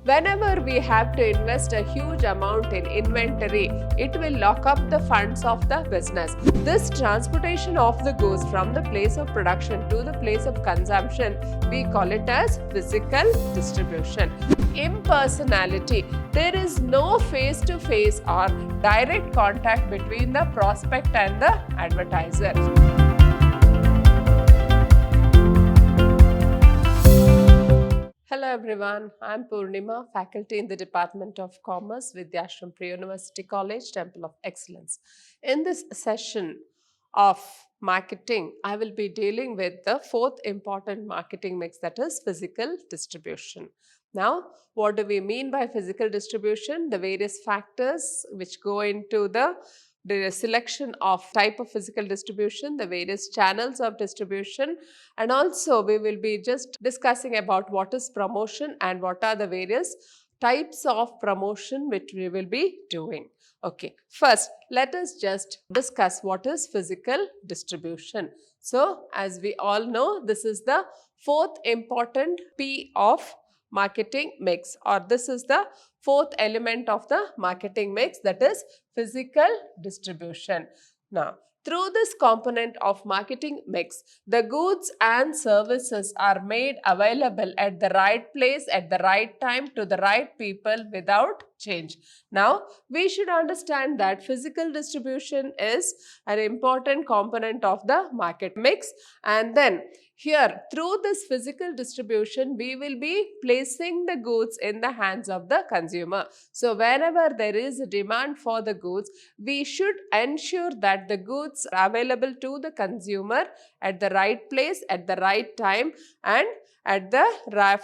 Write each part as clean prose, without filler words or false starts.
Whenever we have to invest a huge amount in inventory, it will lock up the funds of the business. This transportation of the goods from the place of production to the place of consumption, we call it as physical distribution. Impersonality. There is no face-to-face or direct contact between the prospect and the advertiser. Hello everyone, I am Purnima, faculty in the Department of Commerce, Vidhyaashram Pre-University College, Temple of Excellence. In this session of marketing, I will be dealing with the fourth important marketing mix, that is physical distribution. Now, what do we mean by physical distribution? The various factors which go into the selection of type of physical distribution, the various channels of distribution, and also we will be just discussing about what is promotion and what are the various types of promotion which we will be doing. Okay, first let us just discuss what is physical distribution. So, as we all know, this is the fourth important P of marketing mix, or this is the fourth element of the marketing mix, that is physical distribution. Now, through this component of marketing mix, the goods and services are made available at the right place, at the right time, to the right people without change. Now, we should understand that physical distribution is an important component of the market mix, and then here, through this physical distribution, we will be placing the goods in the hands of the consumer. So, whenever there is a demand for the goods, we should ensure that the goods are available to the consumer at the right place, at the right time, and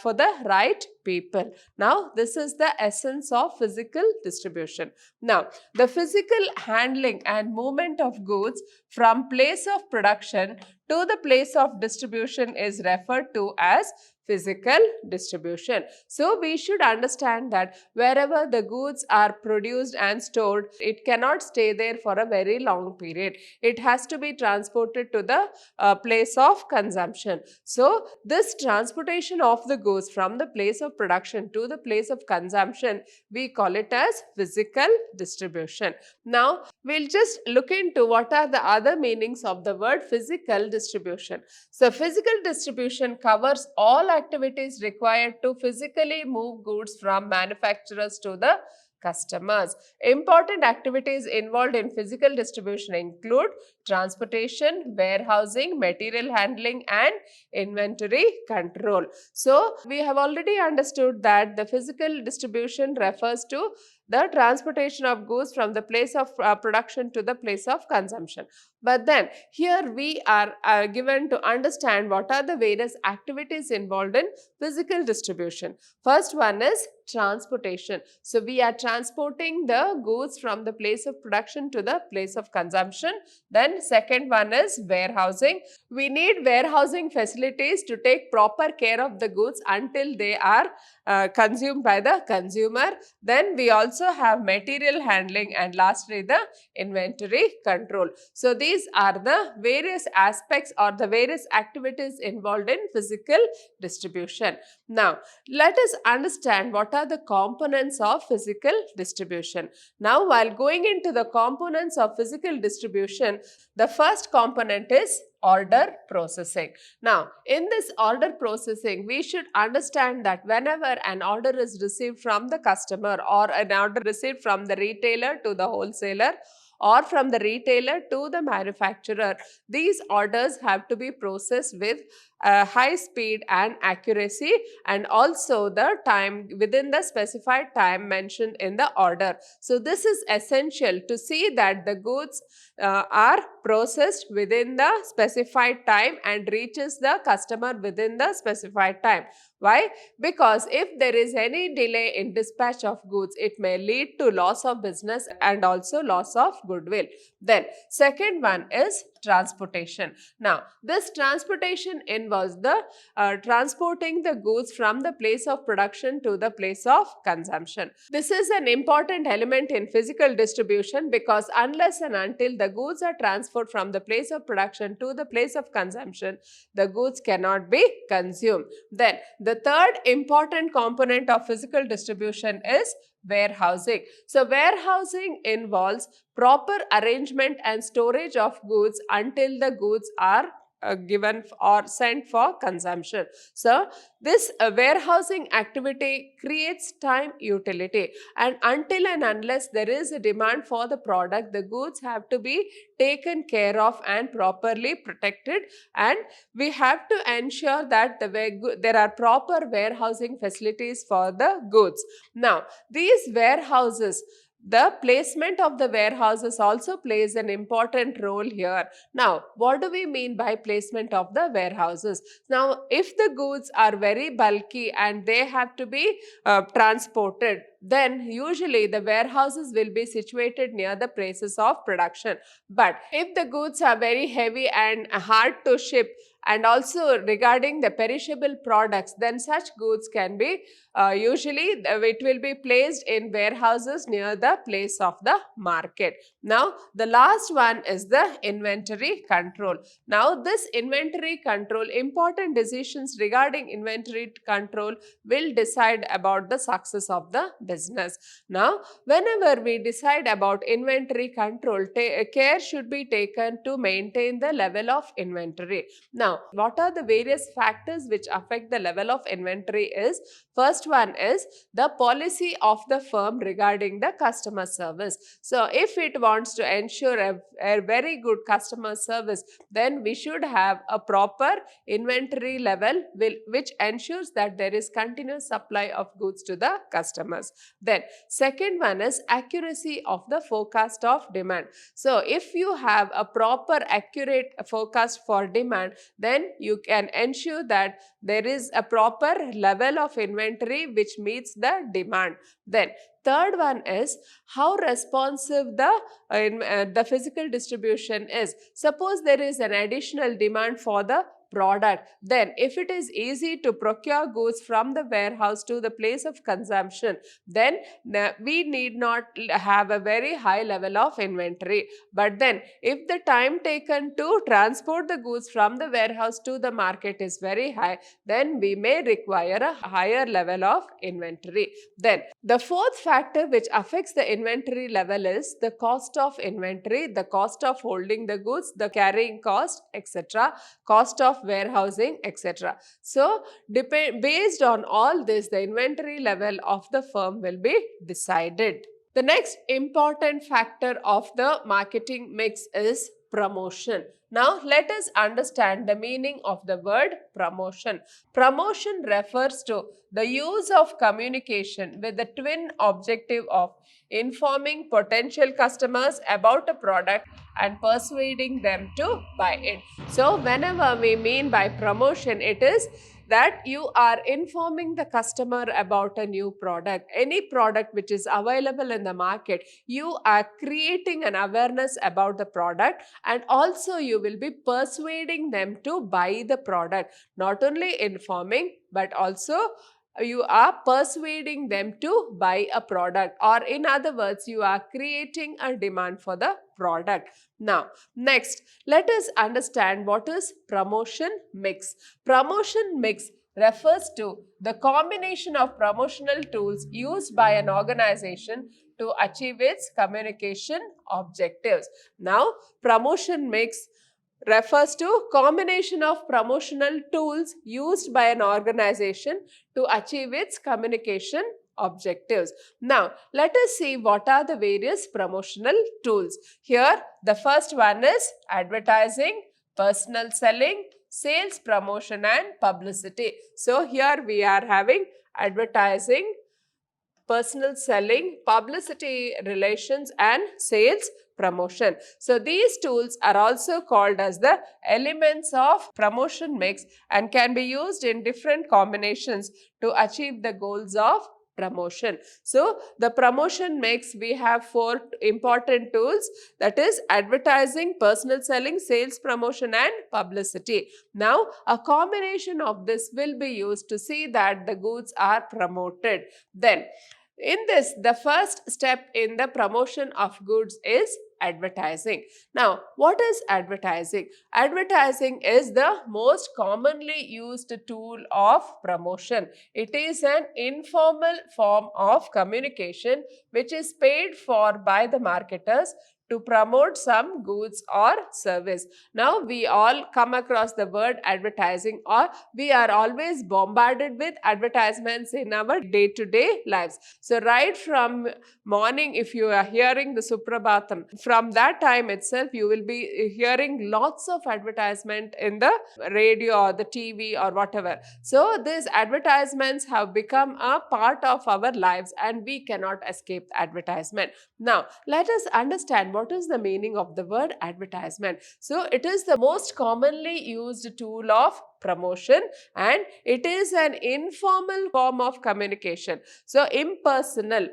for the right people. Now, this is the essence of physical distribution. Now, the physical handling and movement of goods from place of production to the place of distribution is referred to as physical distribution. So, we should understand that wherever the goods are produced and stored, it cannot stay there for a very long period. It has to be transported to the place of consumption. So, this transportation of the goods from the place of production to the place of consumption, we call it as physical distribution. Now, we'll just look into what are the other meanings of the word physical distribution. So, physical distribution covers all activities required to physically move goods from manufacturers to the customers. Important activities involved in physical distribution include transportation, warehousing, material handling, and inventory control. So, we have already understood that the physical distribution refers to the transportation of goods from the place of production to the place of consumption. But then here we are given to understand what are the various activities involved in physical distribution. First one is transportation. So, we are transporting the goods from the place of production to the place of consumption. Then second one is warehousing. We need warehousing facilities to take proper care of the goods until they are consumed by the consumer. Then we also have material handling, and lastly the inventory control. So, these are the various aspects or the various activities involved in physical distribution. Now, let us understand what are the components of physical distribution. Now, while going into the components of physical distribution, the first component is order processing. Now, in this order processing, we should understand that whenever an order is received from the customer, or an order received from the retailer to the wholesaler, or from the retailer to the manufacturer, these orders have to be processed with high speed and accuracy, and also the time within the specified time mentioned in the order. So, this is essential to see that the goods are processed within the specified time and reaches the customer within the specified time. Why? Because if there is any delay in dispatch of goods, it may lead to loss of business and also loss of goodwill. Then second one is transportation. Now, this transportation involves the transporting the goods from the place of production to the place of consumption. This is an important element in physical distribution because unless and until the goods are transferred from the place of production to the place of consumption, the goods cannot be consumed. Then, the third important component of physical distribution is warehousing. So, warehousing involves proper arrangement and storage of goods until the goods are given or sent for consumption. So, this warehousing activity creates time utility, and until and unless there is a demand for the product, the goods have to be taken care of and properly protected, and we have to ensure that there are proper warehousing facilities for the goods. Now, these warehouses, the placement of the warehouses also plays an important role here. Now, what do we mean by placement of the warehouses? Now, if the goods are very bulky and they have to be transported, then usually the warehouses will be situated near the places of production. But if the goods are very heavy and hard to ship, and also regarding the perishable products, then such goods can be usually it will be placed in warehouses near the place of the market. Now, the last one is the inventory control. Now, this inventory control, important decisions regarding inventory control will decide about the success of the business. Now, whenever we decide about inventory control, care should be taken to maintain the level of inventory. Now, what are the various factors which affect the level of inventory is, first one is the policy of the firm regarding the customer service. So, if it wants to ensure a very good customer service, then we should have a proper inventory level which ensures that there is continuous supply of goods to the customers. Then, second one is accuracy of the forecast of demand. So, if you have a proper accurate forecast for demand, then you can ensure that there is a proper level of inventory which meets the demand. Then, third one is how responsive the physical distribution is. Suppose there is an additional demand for the product, then if it is easy to procure goods from the warehouse to the place of consumption, then we need not have a very high level of inventory. But then if the time taken to transport the goods from the warehouse to the market is very high, then we may require a higher level of inventory. Then the fourth factor which affects the inventory level is the cost of inventory, the cost of holding the goods, the carrying cost, etc., cost of warehousing, etc. So, based on all this, the inventory level of the firm will be decided. The next important factor of the marketing mix is promotion. Now, let us understand the meaning of the word promotion. Promotion refers to the use of communication with the twin objective of informing potential customers about a product and persuading them to buy it. So, whenever we mean by promotion, it is that you are informing the customer about a new product, any product which is available in the market. You are creating an awareness about the product, and also you will be persuading them to buy the product. Not only informing, but also you are persuading them to buy a product, or in other words, you are creating a demand for the product. Now, next, let us understand what is promotion mix. Promotion mix refers to the combination of promotional tools used by an organization to achieve its communication objectives. Now, promotion mix refers to combination of promotional tools used by an organization to achieve its communication objectives. Now, let us see what are the various promotional tools. Here, the first one is advertising, personal selling, sales promotion and publicity. So, here we are having advertising, personal selling, publicity relations and sales promotion. So, these tools are also called as the elements of promotion mix and can be used in different combinations to achieve the goals of promotion. So the promotion makes, we have 4 important tools, that is advertising, personal selling, sales promotion and publicity. Now a combination of this will be used to see that the goods are promoted. Then in this, the first step in the promotion of goods is advertising. Now, what is advertising? Advertising is the most commonly used tool of promotion. It is an informal form of communication which is paid for by the marketers to promote some goods or service. Now, we all come across the word advertising, or we are always bombarded with advertisements in our day-to-day lives. So, right from morning, if you are hearing the Suprabhatam, from that time itself, you will be hearing lots of advertisement in the radio or the TV or whatever. So, these advertisements have become a part of our lives and we cannot escape advertisement. Now, let us understand what is the meaning of the word advertisement. So, it is the most commonly used tool of promotion and it is an informal form of communication. So, impersonal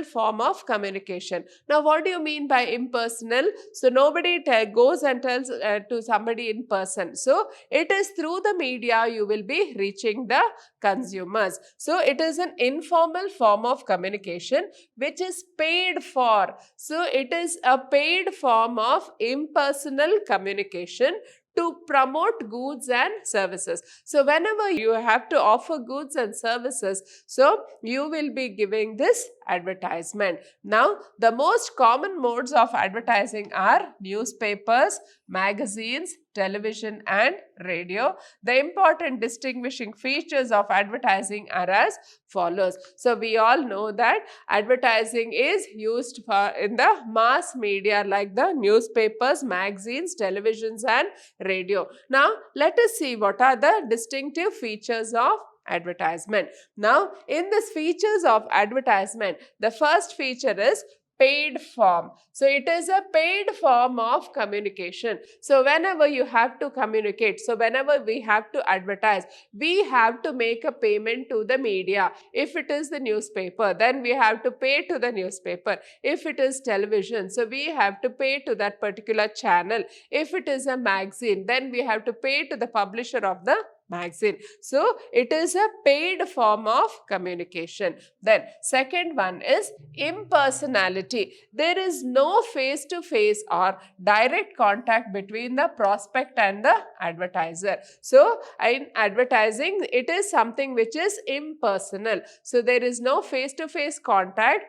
form of communication. Now, what do you mean by impersonal? So, nobody goes and tells to somebody in person. So, it is through the media you will be reaching the consumers. So, it is an informal form of communication which is paid for. So, it is a paid form of impersonal communication to promote goods and services. So, whenever you have to offer goods and services, so you will be giving this advertisement. Now, the most common modes of advertising are newspapers, magazines, television and radio. The important distinguishing features of advertising are as follows. So, we all know that advertising is used for in the mass media like the newspapers, magazines, televisions and radio. Now, let us see what are the distinctive features of advertisement. Now, in this features of advertisement, the first feature is paid form. So, it is a paid form of communication. So, whenever you have to communicate, so whenever we have to advertise, we have to make a payment to the media. If it is the newspaper, then we have to pay to the newspaper. If it is television, so we have to pay to that particular channel. If it is a magazine, then we have to pay to the publisher of the magazine. So, it is a paid form of communication. Then, second one is impersonality. There is no face-to-face or direct contact between the prospect and the advertiser. So, in advertising, it is something which is impersonal. So, there is no face-to-face contact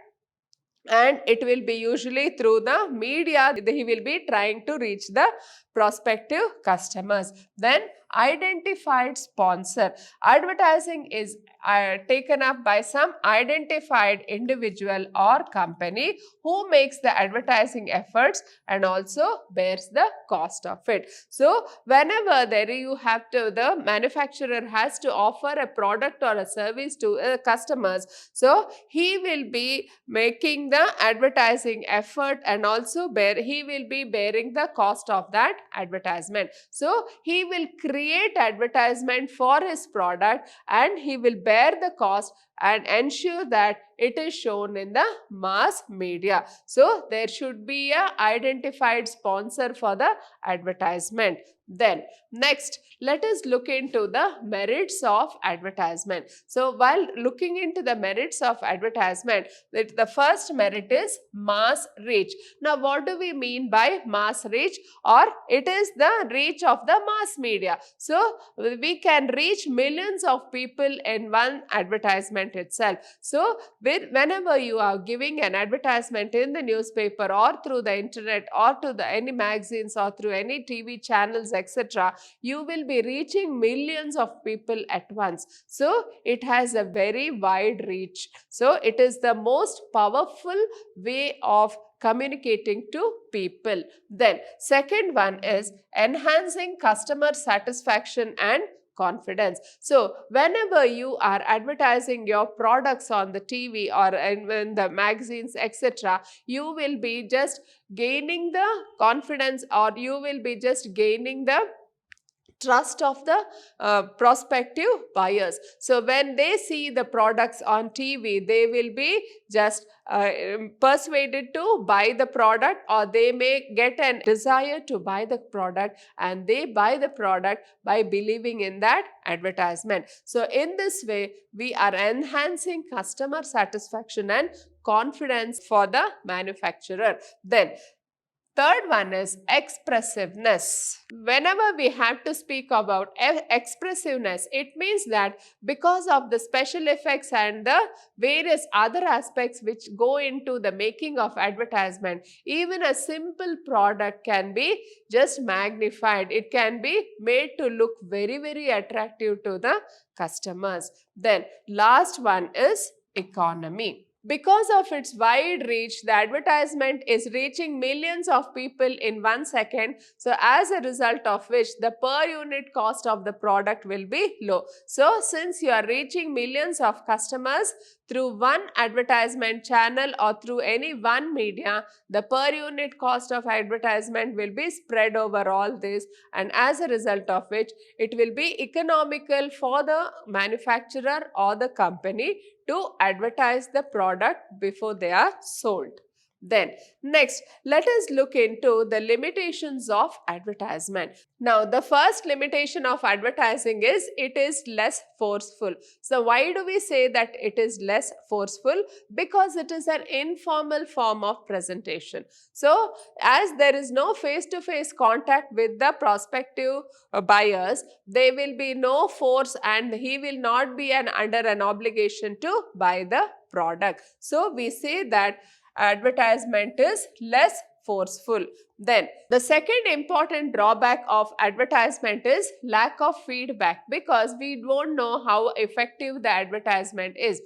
and it will be usually through the media. He will be trying to reach the prospective customers. Then, identified sponsor. Advertising is taken up by some identified individual or company who makes the advertising efforts and also bears the cost of it. So, whenever the manufacturer has to offer a product or a service to customers, so he will be making the advertising effort and also he will be bearing the cost of that advertisement. So, he will create advertisement for his product and he will bear the cost and ensure that it is shown in the mass media. So, there should be an identified sponsor for the advertisement. Then, next, let us look into the merits of advertisement. So, while looking into the merits of advertisement, the first merit is mass reach. Now, what do we mean by mass reach? Or it is the reach of the mass media. So, we can reach millions of people in one advertisement itself. So, whenever you are giving an advertisement in the newspaper or through the internet or to any magazines or through any TV channels, etc., you will be reaching millions of people at once. So, it has a very wide reach. So, it is the most powerful way of communicating to people. Then, second one is enhancing customer satisfaction and confidence. So, whenever you are advertising your products on the TV or in the magazines, etc., you will be just gaining the confidence or you will be just gaining the trust of the prospective buyers. So when they see the products on TV, they will be just persuaded to buy the product, or they may get a desire to buy the product, and they buy the product by believing in that advertisement. So in this way, we are enhancing customer satisfaction and confidence for the manufacturer. Then third one is expressiveness. Whenever we have to speak about expressiveness, it means that because of the special effects and the various other aspects which go into the making of advertisement, even a simple product can be just magnified. It can be made to look very, very attractive to the customers. Then last one is economy. Because of its wide reach, the advertisement is reaching millions of people in 1 second. So as a result of which, the per unit cost of the product will be low. So since you are reaching millions of customers through one advertisement channel or through any one media, the per unit cost of advertisement will be spread over all this, and as a result of which, it will be economical for the manufacturer or the company to advertise the product before they are sold. Then next, let us look into the limitations of advertisement. Now, the first limitation of advertising is it is less forceful. So why do we say that it is less forceful? Because it is an informal form of presentation. So as there is no face-to-face contact with the prospective buyers, there will be no force, and he will not be under an obligation to buy the product. So we say that advertisement is less forceful. Then the second important drawback of advertisement is lack of feedback, because we don't know how effective the advertisement is.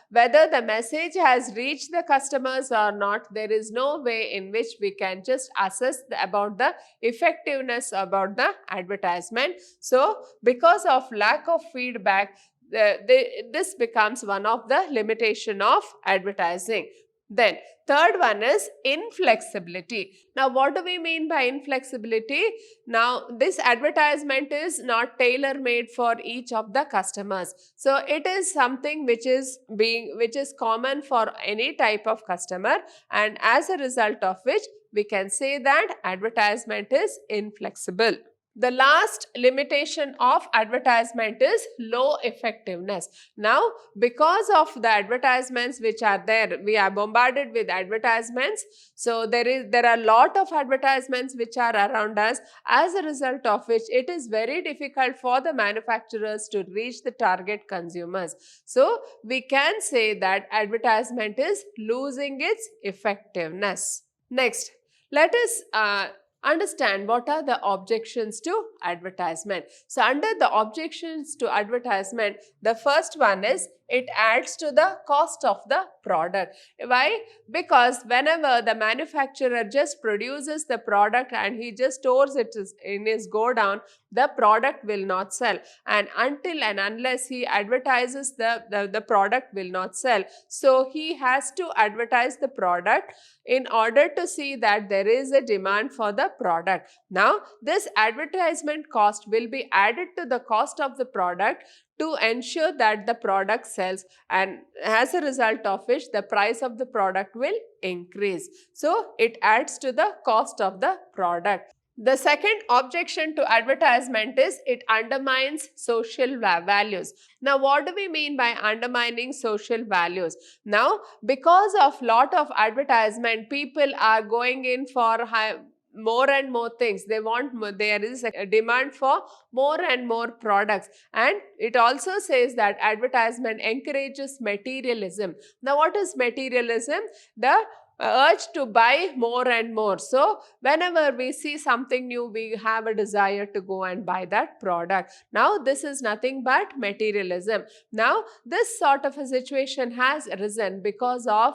Whether the message has reached the customers or not, there is no way in which we can just assess about the effectiveness about the advertisement. So because of lack of feedback, this becomes one of the limitation of advertising. Then third one is inflexibility. Now what do we mean by inflexibility? Now this advertisement is not tailor-made for each of the customers. So it is something which is common for any type of customer, and as a result of which we can say that advertisement is inflexible. The last limitation of advertisement is low effectiveness. Now, because of the advertisements which are there, we are bombarded with advertisements. So there are a lot of advertisements which are around us, as a result of which it is very difficult for the manufacturers to reach the target consumers. So we can say that advertisement is losing its effectiveness. Next, let us understand what are the objections to advertisement. So under the objections to advertisement, the first one is it adds to the cost of the product. Why? Because whenever the manufacturer just produces the product and he just stores it in his godown, the product will not sell, and until and unless he advertises, the product will not sell. So he has to advertise the product in order to see that there is a demand for the product. Now this advertisement cost will be added to the cost of the product to ensure that the product sells, and as a result of which the price of the product will increase. So it adds to the cost of the product. The second objection to advertisement is it undermines social values. Now, what do we mean by undermining social values? Now, because of lot of advertisement, people are going in for more and more things. They want more. There is a demand for more and more products, and it also says that advertisement encourages materialism. Now, what is materialism? The urge to buy more and more. So whenever we see something new, we have a desire to go and buy that product. Now this is nothing but materialism. Now this sort of a situation has arisen because of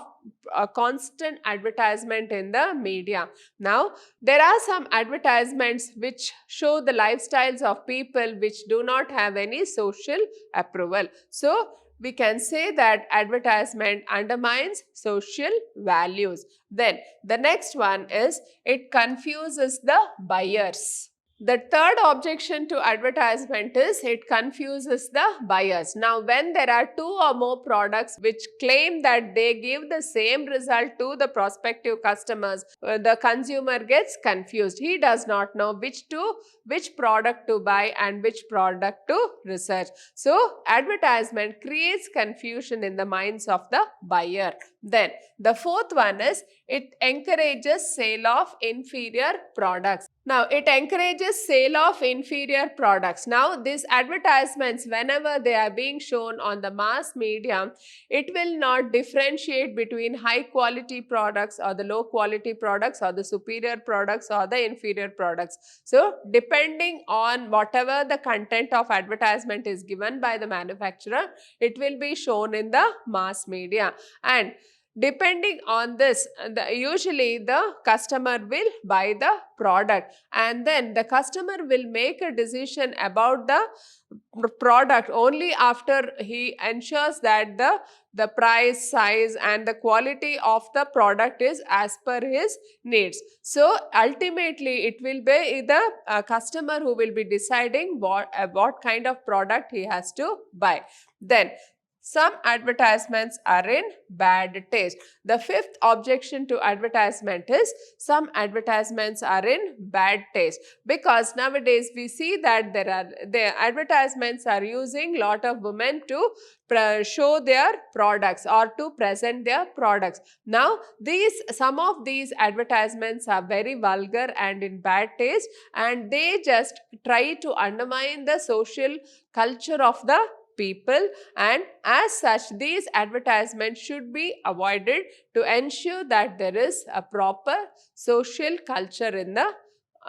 a constant advertisement in the media. Now there are some advertisements which show the lifestyles of people which do not have any social approval. So we can say that advertisement undermines social values. Then the next one is it confuses the buyers. The third objection to advertisement is it confuses the buyers. Now, when there are two or more products which claim that they give the same result to the prospective customers, the consumer gets confused. He does not know which product to buy and which product to research. So, advertisement creates confusion in the minds of the buyer. Then, the fourth one is it encourages sale of inferior products. Now, it encourages sale of inferior products. Now, these advertisements, whenever they are being shown on the mass media, it will not differentiate between high quality products or the low quality products or the superior products or the inferior products. So, depending on whatever the content of advertisement is given by the manufacturer, it will be shown in the mass media. And depending on this, usually the customer will buy the product, and then the customer will make a decision about the product only after he ensures that the price, size and the quality of the product is as per his needs. So ultimately it will be the customer who will be deciding what kind of product he has to buy. Then some advertisements are in bad taste. The fifth objection to advertisement is some advertisements are in bad taste, because nowadays we see that the advertisements are using lot of women to show their products or to present their products. Now some of these advertisements are very vulgar and in bad taste, and they just try to undermine the social culture of the people, and as such these advertisements should be avoided to ensure that there is a proper social culture in the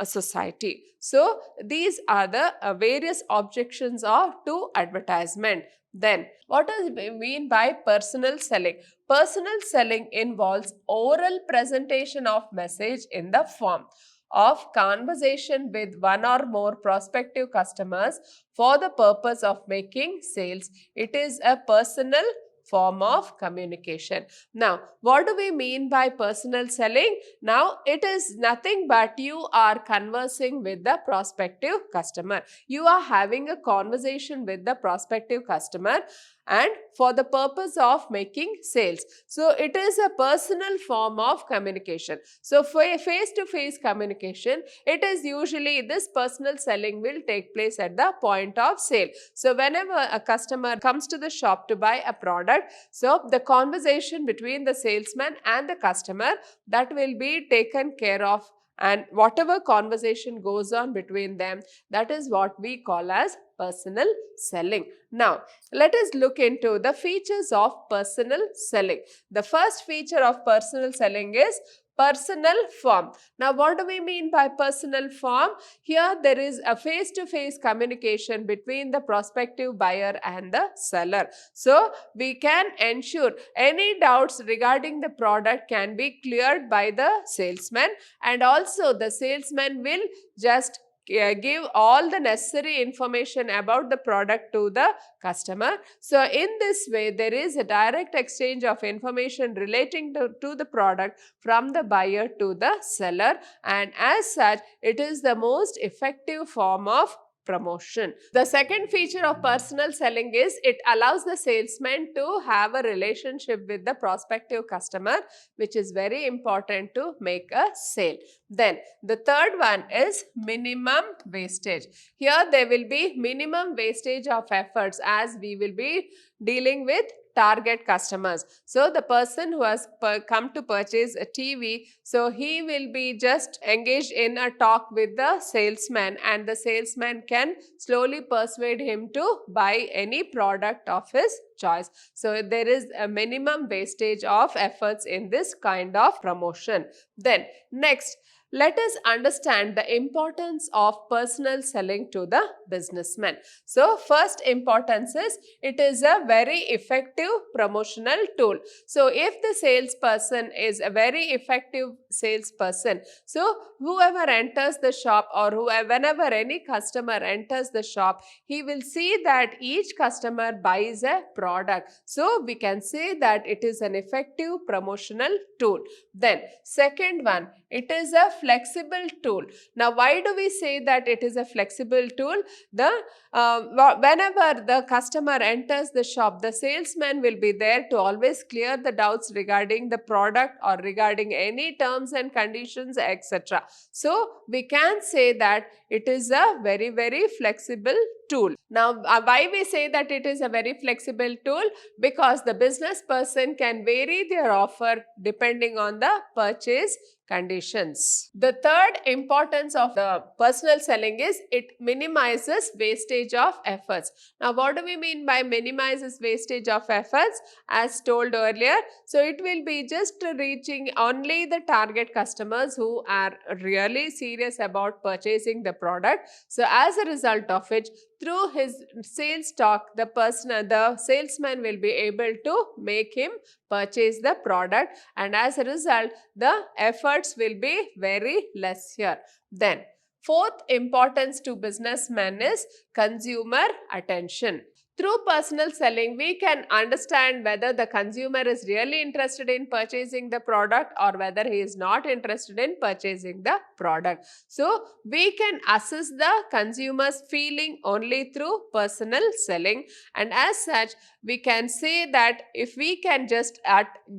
society. So these are the various objections to advertisement. Then what does it mean by personal selling? Personal selling involves oral presentation of message in the form of conversation with one or more prospective customers for the purpose of making sales. It is a personal form of communication. Now, what do we mean by personal selling? Now, it is nothing but you are conversing with the prospective customer. You are having a conversation with the prospective customer and for the purpose of making sales. So, it is a personal form of communication. So, for a face-to-face communication, it is usually this personal selling will take place at the point of sale. So, whenever a customer comes to the shop to buy a product, so the conversation between the salesman and the customer, that will be taken care of, and whatever conversation goes on between them, that is what we call as personal selling. Now, let us look into the features of personal selling. The first feature of personal selling is personal form. Now, what do we mean by personal form? Here there is a face-to-face communication between the prospective buyer and the seller. So, we can ensure any doubts regarding the product can be cleared by the salesman, and also the salesman will just give all the necessary information about the product to the customer. So, in this way, there is a direct exchange of information relating to the product from the buyer to the seller, and as such, it is the most effective form of promotion. The second feature of personal selling is it allows the salesman to have a relationship with the prospective customer, which is very important to make a sale. Then the third one is minimum wastage. Here there will be minimum wastage of efforts, as we will be dealing with target customers. So the person who has come to purchase a TV, so he will be just engaged in a talk with the salesman, and the salesman can slowly persuade him to buy any product of his choice. So there is a minimum wastage of efforts in this kind of promotion. Then next, let us understand the importance of personal selling to the businessman. So, first importance is it is a very effective promotional tool. So, if the salesperson is a very effective salesperson, so whoever enters the shop, or whenever any customer enters the shop, he will see that each customer buys a product. So, we can say that it is an effective promotional tool. Then, second one, it is a flexible tool. Now, why do we say that it is a flexible tool? Whenever the customer enters the shop, the salesman will be there to always clear the doubts regarding the product or regarding any terms and conditions, etc. So, we can say that it is a very, very flexible tool. Now, why we say that it is a very flexible tool? Because the business person can vary their offer depending on the purchase conditions. The third importance of the personal selling is it minimizes wastage of efforts. Now, what do we mean by minimizes wastage of efforts? As told earlier, so it will be just reaching only the target customers who are really serious about purchasing the product. So, as a result of which, through his sales talk, the salesman will be able to make him purchase the product, and as a result, the efforts will be very less here. Then, fourth importance to businessmen is consumer attention. Through personal selling, we can understand whether the consumer is really interested in purchasing the product or whether he is not interested in purchasing the product. So, we can assess the consumer's feeling only through personal selling, and as such, we can say that if we can just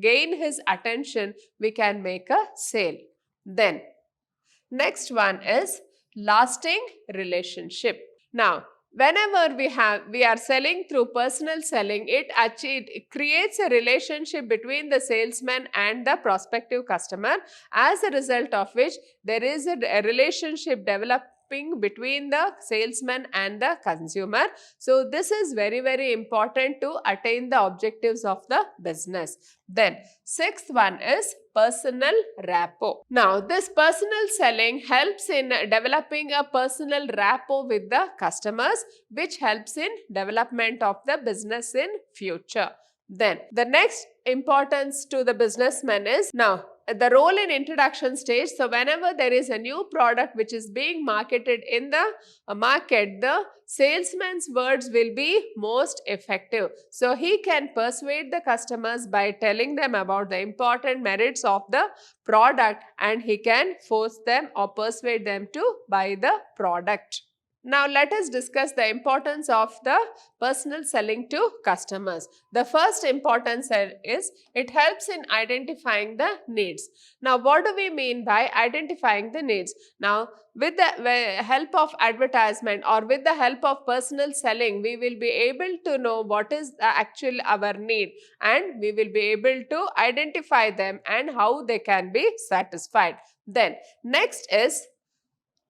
gain his attention, we can make a sale. Then, next one is lasting relationship. Now, whenever we are selling through personal selling, it creates a relationship between the salesman and the prospective customer, as a result of which there is a relationship developing between the salesman and the consumer. So, this is very, very important to attain the objectives of the business. Then, sixth one is personal rapport. Now, this personal selling helps in developing a personal rapport with the customers, which helps in development of the business in future. Then, the next importance to the businessman is now the role in introduction stage. So, whenever there is a new product which is being marketed in the market, the salesman's words will be most effective. So, he can persuade the customers by telling them about the important merits of the product, and he can force them or persuade them to buy the product. Now, let us discuss the importance of the personal selling to customers. The first importance is it helps in identifying the needs. Now, what do we mean by identifying the needs? Now, with the help of advertisement or with the help of personal selling, we will be able to know what is our need, and we will be able to identify them and how they can be satisfied. Then, next is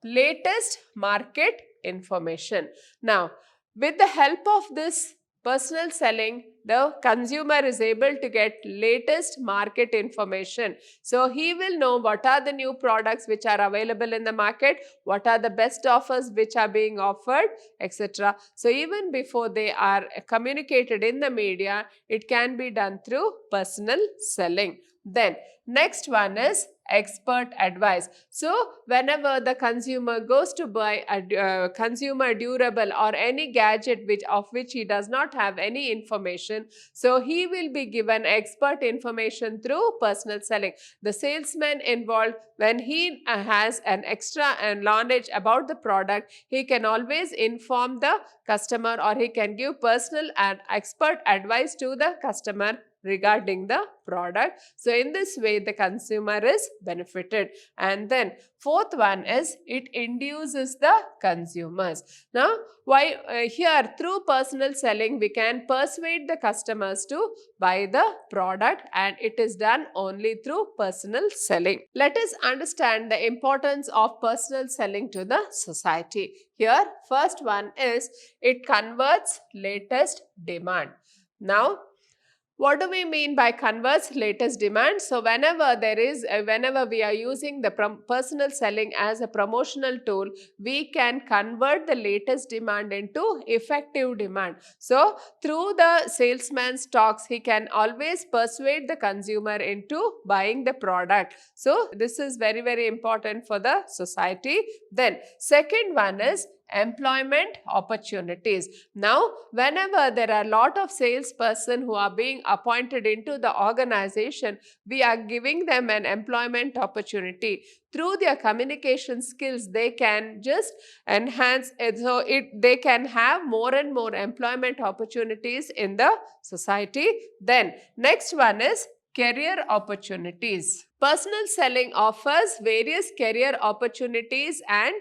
latest market information. Now, with the help of this personal selling, the consumer is able to get latest market information. So, he will know what are the new products which are available in the market, what are the best offers which are being offered, etc. So, even before they are communicated in the media, it can be done through personal selling. Then, next one is expert advice. So, whenever the consumer goes to buy a consumer durable or any gadget of which he does not have any information, so he will be given expert information through personal selling. The salesman involved, when he has an extra knowledge about the product, he can always inform the customer, or he can give personal and expert advice to the customer regarding the product. So, in this way, the consumer is benefited. And then fourth one is it induces the consumers. Now, why here through personal selling, we can persuade the customers to buy the product, and it is done only through personal selling. Let us understand the importance of personal selling to the society. Here, first one is it converts latest demand. Now, what do we mean by converts latest demand? So, whenever we are using the personal selling as a promotional tool, we can convert the latest demand into effective demand. So, through the salesman's talks, he can always persuade the consumer into buying the product. So, this is very, very important for the society. Then, second one is employment opportunities. Now, whenever there are a lot of salesperson who are being appointed into the organization, we are giving them an employment opportunity. Through their communication skills, they can just enhance it, so they can have more and more employment opportunities in the society. Then next one is career opportunities. Personal selling offers various career opportunities, and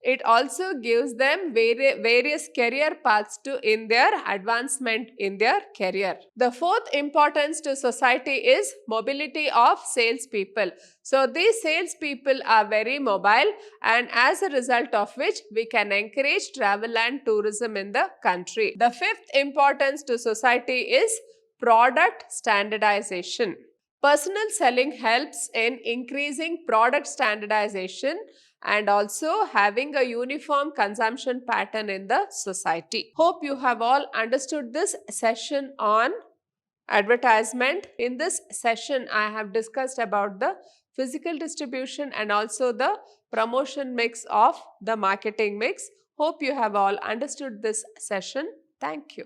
it also gives them various career paths in their advancement in their career. The fourth importance to society is mobility of salespeople. So these salespeople are very mobile, and as a result of which we can encourage travel and tourism in the country. The fifth importance to society is product standardization. Personal selling helps in increasing product standardization and also having a uniform consumption pattern in the society. Hope you have all understood this session on advertisement. In this session, I have discussed about the physical distribution and also the promotion mix of the marketing mix. Hope you have all understood this session. Thank you.